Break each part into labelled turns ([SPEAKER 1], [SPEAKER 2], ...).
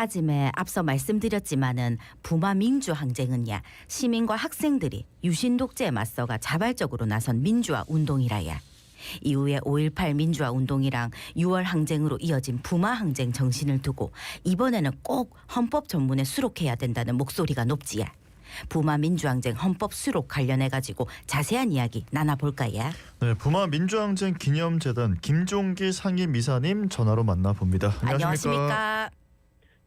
[SPEAKER 1] 아침에 앞서 말씀드렸지만은 부마 민주항쟁은야 시민과 학생들이 유신 독재에 맞서가 자발적으로 나선 민주화 운동이라야. 이후에 5.18 민주화 운동이랑 6월 항쟁으로 이어진 부마 항쟁 정신을 두고 이번에는 꼭 헌법 전문에 수록해야 된다는 목소리가 높지야. 부마 민주항쟁 헌법 수록 관련해 가지고 자세한 이야기 나눠볼까요?
[SPEAKER 2] 네, 부마 민주항쟁 기념재단 김종기 상임이사님 전화로 만나봅니다.
[SPEAKER 1] 안녕하십니까?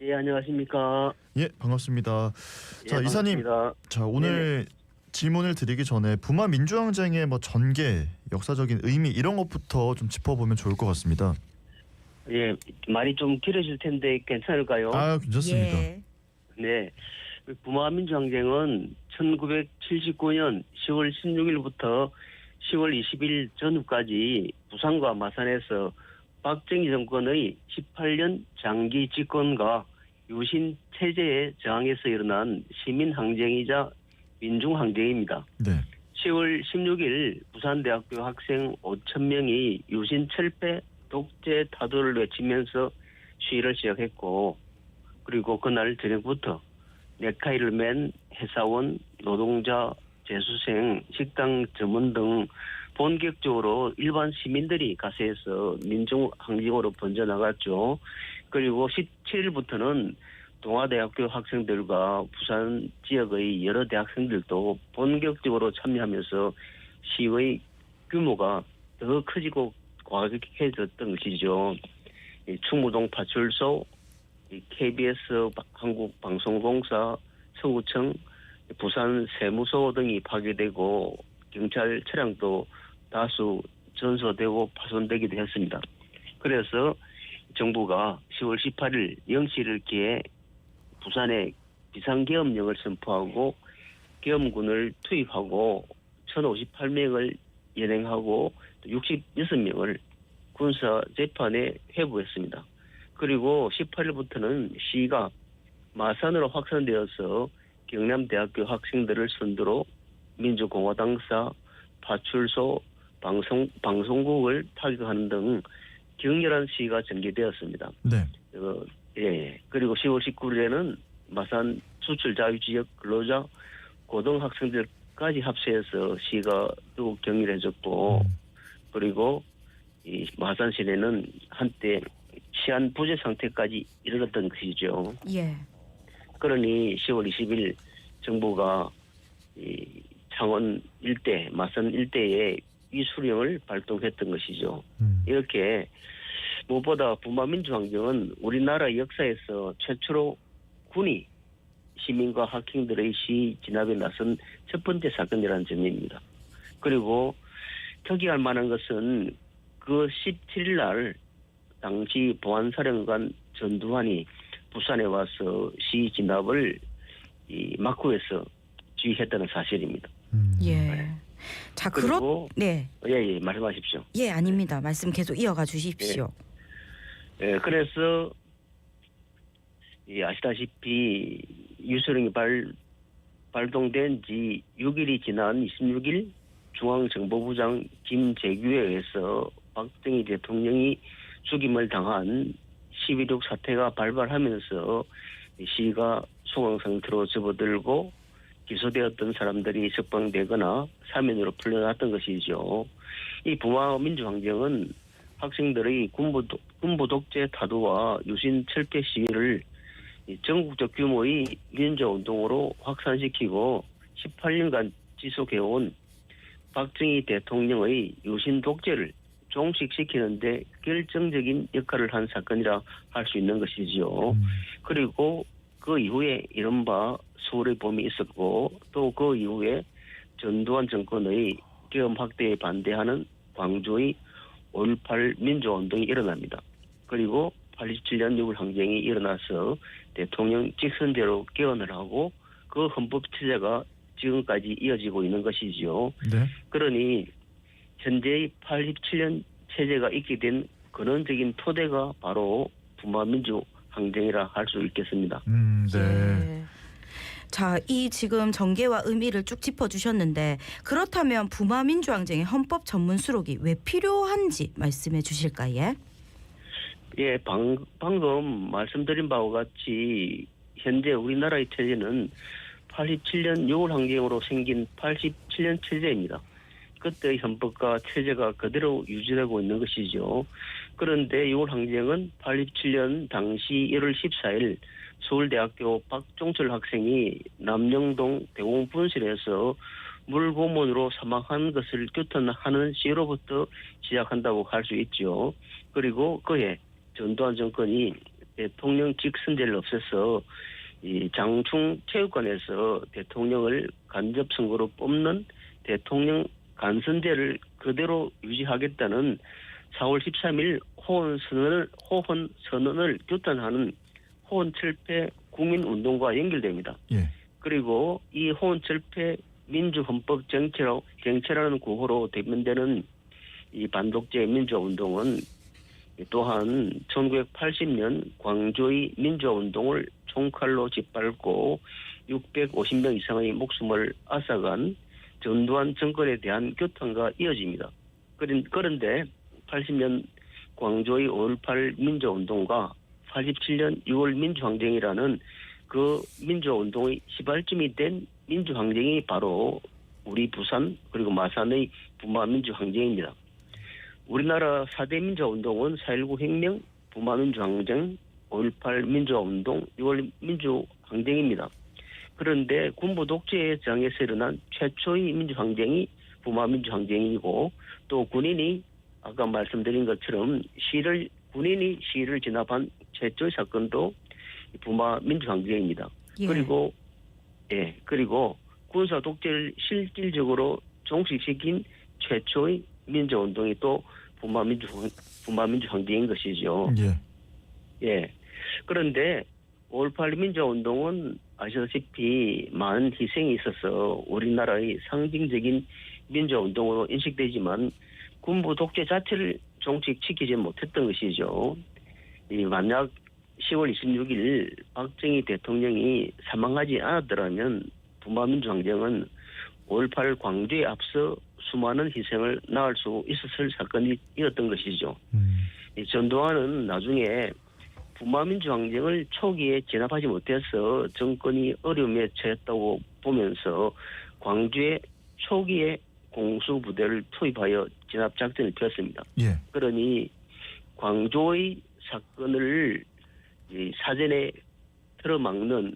[SPEAKER 3] 예, 안녕하십니까?
[SPEAKER 2] 예, 반갑습니다.
[SPEAKER 3] 예,
[SPEAKER 2] 자, 이사님.
[SPEAKER 3] 반갑습니다.
[SPEAKER 2] 자, 오늘 질문을 드리기 전에 부마 민주항쟁의 전개, 역사적인 의미 이런 것부터 좀 짚어보면 좋을 것 같습니다.
[SPEAKER 3] 예, 말이 좀 길어질 텐데 괜찮을까요?
[SPEAKER 2] 아, 괜찮습니다.
[SPEAKER 1] 예.
[SPEAKER 3] 네. 부마 민주항쟁은 1979년 10월 16일부터 10월 20일 전후까지 부산과 마산에서 박정희 정권의 18년 장기 집권과 유신 체제에 저항해서 일어난 시민항쟁이자 민중항쟁입니다.
[SPEAKER 2] 네.
[SPEAKER 3] 10월 16일 부산대학교 학생 5,000명이 유신 철폐 독재 타도를 외치면서 시위를 시작했고, 그리고 그날 저녁부터 넥타이를 맨 회사원, 노동자, 재수생, 식당 점원 등 본격적으로 일반 시민들이 가세해서 민중항쟁으로 번져나갔죠. 그리고 17일부터는 동아대학교 학생들과 부산 지역의 여러 대학생들도 본격적으로 참여하면서 시의 규모가 더 커지고 과격해졌던 것이죠. 충무동 파출소, KBS 한국방송공사, 서구청, 부산 세무서 등이 파괴되고 경찰 차량도 다수 전소되고 파손되기도 했습니다. 그래서 정부가 10월 18일 0시를 기해 부산에 비상계엄령을 선포하고 계엄군을 투입하고 1,058명을 연행하고 66명을 군사재판에 회부했습니다. 그리고 18일부터는 시가 마산으로 확산되어서 경남대학교 학생들을 선두로 민주공화당사, 파출소, 방송국을 타격하는 등 격렬한 시위가 전개되었습니다.
[SPEAKER 2] 네.
[SPEAKER 3] 예. 그리고 10월 19일에는 마산 수출자유지역 근로자, 고등학생들까지 합세해서 시위가 더욱 격렬해졌고, 그리고 이 마산 시내는 한때 치안 부재 상태까지 이르렀던 것이죠.
[SPEAKER 1] 예.
[SPEAKER 3] 그러니 10월 20일 정부가 이 창원 일대, 마산 일대에 위수령을 발동했던 것이죠. 이렇게 무엇보다 부마 민주항쟁은 우리나라 역사에서 최초로 군이 시민과 학생들의 시위 진압에 나선 첫 번째 사건이라는 점입니다. 그리고 특이할 만한 것은 그 17일 날 당시 보안사령관 전두환이 부산에 와서 시위 진압을 막후에서 지휘했다는 사실입니다.
[SPEAKER 1] 예. 자,
[SPEAKER 3] 그리고
[SPEAKER 1] 네.
[SPEAKER 3] 예, 말씀하십시오.
[SPEAKER 1] 예, 아닙니다. 말씀 계속 이어가 주십시오.
[SPEAKER 3] 예, 그래서 아시다시피 유수령이 발동된 지 6일이 지난 26일 중앙정보부장 김재규에 의해서 박정희 대통령이 죽임을 당한 12.6 사태가 발발하면서 시위가 소강 상태로 접어들고 기소되었던 사람들이 석방되거나 사면으로 풀려났던 것이죠. 이 부마 민주항쟁은 학생들의 군부 독재 타도와 유신 철폐 시위를 전국적 규모의 민주운동으로 확산시키고 18년간 지속해온 박정희 대통령의 유신 독재를 종식시키는데 결정적인 역할을 한 사건이라 할 수 있는 것이지요. 그리고 그 이후에 이른바 서울의 봄이 있었고 또 그 이후에 전두환 정권의 계엄 확대에 반대하는 광주의 5.18 민주화운동이 일어납니다. 그리고 87년 6월 항쟁이 일어나서 대통령 직선제로 개헌을 하고 그 헌법 체제가 지금까지 이어지고 있는 것이지요.
[SPEAKER 2] 네.
[SPEAKER 3] 그러니 현재의 87년 체제가 있게 된 근원적인 토대가 바로 부마 민주항쟁이라 할 수 있겠습니다.
[SPEAKER 2] 네.
[SPEAKER 1] 예. 자, 이 지금 전개와 의미를 쭉 짚어주셨는데 그렇다면 부마 민주항쟁의 헌법 전문 수록이 왜 필요한지 말씀해 주실까요?
[SPEAKER 3] 예, 방금 말씀드린 바와 같이 현재 우리나라의 체제는 87년 6월 항쟁으로 생긴 87년 체제입니다. 그때의 헌법과 체제가 그대로 유지되고 있는 것이죠. 그런데 6월 항쟁은 87년 당시 1월 14일 서울대학교 박종철 학생이 남영동 대공분실에서 물고문으로 사망한 것을 규탄하는 시로부터 시작한다고 할 수 있죠. 그리고 그해 전두환 정권이 대통령 직선제를 없애서 이 장충 체육관에서 대통령을 간접 선거로 뽑는 대통령 간선제를 그대로 유지하겠다는 4월 13일 호헌 선언을 규탄하는 호헌철폐 국민운동과 연결됩니다.
[SPEAKER 2] 예.
[SPEAKER 3] 그리고 이 호헌철폐 민주헌법 쟁취라는 구호로 대변되는 이 반독재 민주화운동은 또한 1980년 광주의 민주화운동을 총칼로 짓밟고 650명 이상의 목숨을 앗아간 전두환 정권에 대한 규탄과 이어집니다. 그런데 80년 광주의 5.18 민주화운동과 87년 6월 민주항쟁이라는 그 민주화운동의 시발점이 된 민주항쟁이 바로 우리 부산 그리고 마산의 부마민주항쟁입니다. 우리나라 4대 민주화운동은 4.19 혁명, 부마민주항쟁, 5.18 민주화운동, 6월 민주항쟁입니다. 그런데 군부 독재의 장에서 일어난 최초의 민주항쟁이 부마민주항쟁이고 또 군인이 아까 말씀드린 것처럼 군인이 시위를 진압한 최초의 사건도 부마민주항쟁입니다.
[SPEAKER 1] 예.
[SPEAKER 3] 그리고 군사 독재를 실질적으로 종식시킨 최초의 민주운동이 또 부마민주항쟁인 것이죠.
[SPEAKER 2] 예.
[SPEAKER 3] 예. 그런데 5.18 민주운동은 아시다시피 많은 희생이 있어서 우리나라의 상징적인 민주운동으로 인식되지만 군부 독재 자체를 종식시키지 못했던 것이죠. 만약 10월 26일 박정희 대통령이 사망하지 않았더라면 부마민주항쟁은 5.18 광주에 앞서 수많은 희생을 낳을 수 있었을 사건이었던 것이죠. 전두환은 나중에 부마민주항쟁을 초기에 진압하지 못해서 정권이 어려움에 처했다고 보면서 광주에 초기에 공수부대를 투입하여 진압작전을 폈습니다.
[SPEAKER 2] 예.
[SPEAKER 3] 그러니 광주의 사건을 사전에 틀어막는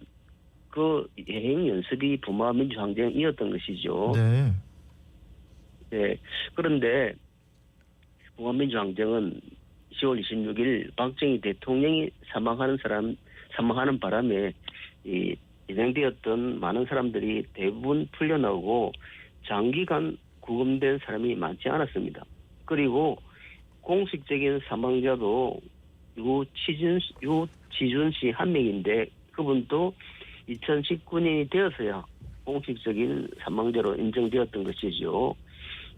[SPEAKER 3] 그 예행 연습이 부마민주항쟁이었던 것이죠.
[SPEAKER 2] 네.
[SPEAKER 3] 네. 그런데 부마민주항쟁은 10월 26일 박정희 대통령이 사망하는 바람에 진행되었던 많은 사람들이 대부분 풀려나오고 장기간 구금된 사람이 많지 않았습니다. 그리고 공식적인 사망자도 유지준 씨 한 명인데 그분도 2019년이 되어서야 공식적인 사망자로 인정되었던 것이죠.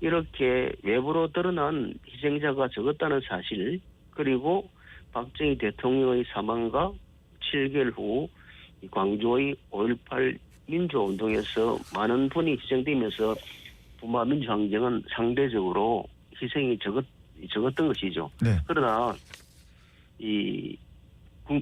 [SPEAKER 3] 이렇게 외부로 드러난 희생자가 적었다는 사실, 그리고 박정희 대통령의 사망과 7개월 후 광주의 5.18 민주화운동에서 많은 분이 희생되면서 부마민주항쟁은 상대적으로 희생이 적었던 것이죠.
[SPEAKER 2] 네.
[SPEAKER 3] 그러나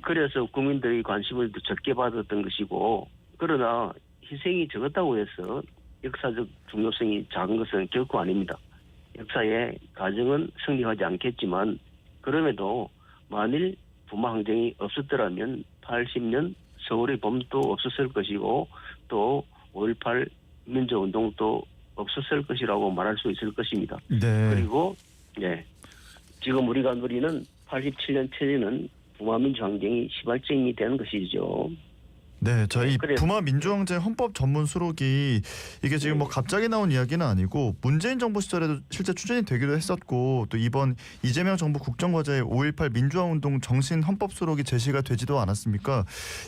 [SPEAKER 3] 그래서 국민들의 관심을 더 적게 받았던 것이고, 그러나 희생이 적었다고 해서 역사적 중요성이 작은 것은 결코 아닙니다. 역사의 과정은 승리하지 않겠지만 그럼에도 만일 부마항쟁이 없었더라면 80년 서울의 봄도 없었을 것이고 또 5.18 민주운동도 없었을 것이라고 말할 수 있을 것입니다.
[SPEAKER 2] 네.
[SPEAKER 3] 그리고 지금 우리가 누리는 87년 체제는 부마민주항쟁이 시발점이 되는 것이죠.
[SPEAKER 2] 네, 저희
[SPEAKER 3] 그래서-
[SPEAKER 2] 부마민주항쟁 헌법 전문 수록이 이게 지금 뭐 갑자기 나온 이야기는 아니고 문재인 정부 시절에도 실제 추진이 되기도 했었고 또 이번 이재명 정부 국정과제에 5.18 민주화운동 정신 헌법 수록이 제시가 되지도 않았습니까?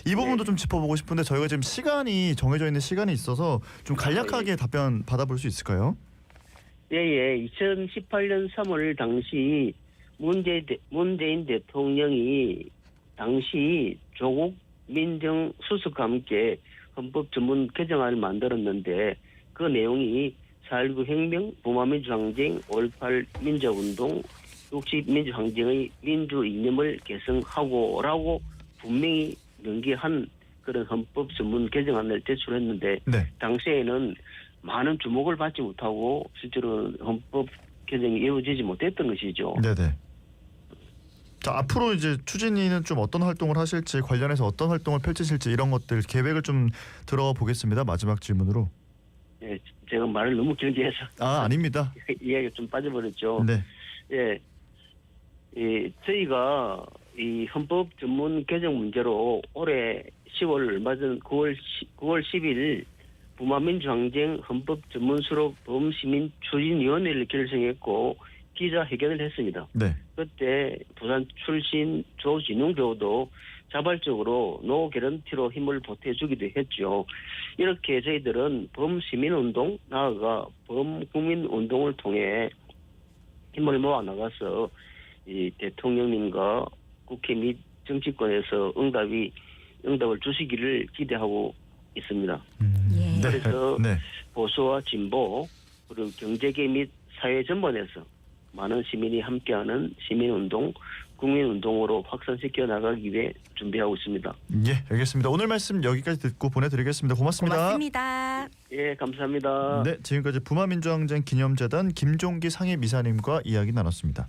[SPEAKER 2] 이 부분도 좀 짚어보고 싶은데 저희가 지금 시간이 정해져 있는 시간이 있어서 좀 간략하게 답변 받아볼 수 있을까요?
[SPEAKER 3] 예. 2018년 3월 당시 문재인 대통령이 당시 조국 민정수석과 함께 헌법 전문 개정안을 만들었는데 그 내용이 4.19 혁명, 부마민주항쟁, 5.18 민주화운동, 60민주항쟁의 민주 이념을 계승하고라고 분명히 명기한 그런 헌법 전문 개정안을 제출했는데
[SPEAKER 2] 네.
[SPEAKER 3] 당시에는 많은 주목을 받지 못하고 실제로 헌법 개정이 이루어지지 못했던 것이죠.
[SPEAKER 2] 네네. 자, 앞으로 이제 추진위는 좀 어떤 활동을 하실지, 관련해서 어떤 활동을 펼치실지 이런 것들 계획을 좀 들어보겠습니다. 마지막 질문으로.
[SPEAKER 3] 예, 제가 말을 너무 길게 해서
[SPEAKER 2] 아닙니다.
[SPEAKER 3] 이야기가 좀 빠져버렸죠.
[SPEAKER 2] 네.
[SPEAKER 3] 예, 저희가 이 헌법 전문 개정 문제로 올해 10월 얼마 전 9월 10일 부마민주항쟁 헌법 전문수록 범시민 추진위원회를 결성했고 기자회견을 했습니다.
[SPEAKER 2] 네.
[SPEAKER 3] 그때 부산 출신 조진웅 교우도 자발적으로 노 개런티로 힘을 보태주기도 했죠. 이렇게 저희들은 범시민운동, 나아가 범국민운동을 통해 힘을 모아 나가서 이 대통령님과 국회 및 정치권에서 응답을 주시기를 기대하고 있습니다.
[SPEAKER 1] 예.
[SPEAKER 3] 그래서
[SPEAKER 2] 네.
[SPEAKER 3] 보수와 진보 그리고 경제계 및 사회 전반에서 많은 시민이 함께하는 시민운동, 국민운동으로 확산시켜 나가기 위해 준비하고 있습니다.
[SPEAKER 2] 예, 알겠습니다. 오늘 말씀 여기까지 듣고 보내드리겠습니다. 고맙습니다.
[SPEAKER 1] 고맙습니다.
[SPEAKER 3] 예, 감사합니다.
[SPEAKER 2] 네, 지금까지 부마민주항쟁 기념재단 김종기 상임이사님과 이야기 나눴습니다.